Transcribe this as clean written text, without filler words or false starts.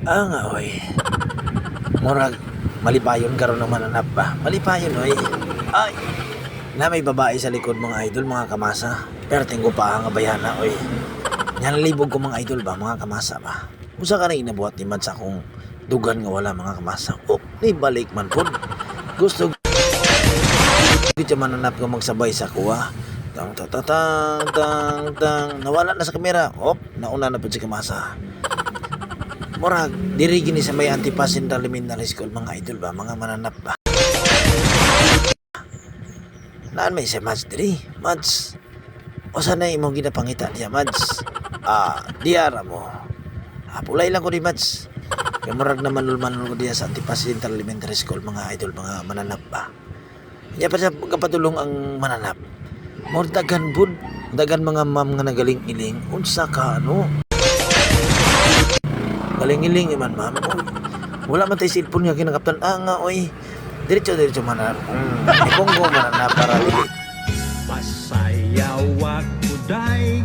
Nga oy. Murag malipayon karon ng mananap ba? Malipayon oy. Ay, na may babae sa likod mga idol, mga kamasa. Perting ko pa nga bayana oy. Yan libog ko mga idol ba, mga kamasa ba. Usa ka rin inabuhat ni Mads akong dugan nga wala mga kamasa. Ni balik man pud. Gusto di siya mananap nga magsabay sa kuha. Tang tang tang tang tang tang. Nawala na sa kamera. Nauna na pud si kamasa. Murag, diri gini sa may Antipas Central Elementary School mga idol ba, mga mananap ba. Naan may si Mads diri, Mads. O sana imong ginapangita diya, Mads. Diara mo. Pulay lang ko di, Mads. Kaya murag na manul-manul ko diya sa Antipas Central Elementary School mga idol, mga mananap ba. Kaya pa siya kapatulong ang mananap. Murag dagan bud, dagan mga ma'am nga nagaling-iling, unsa ka ano. Galing-iling man ma'am. Wala man tayo cellphone nga kinakaptan. Nga oy. Diretso mananap. Iponggo mananap para dili. Masayaw ako day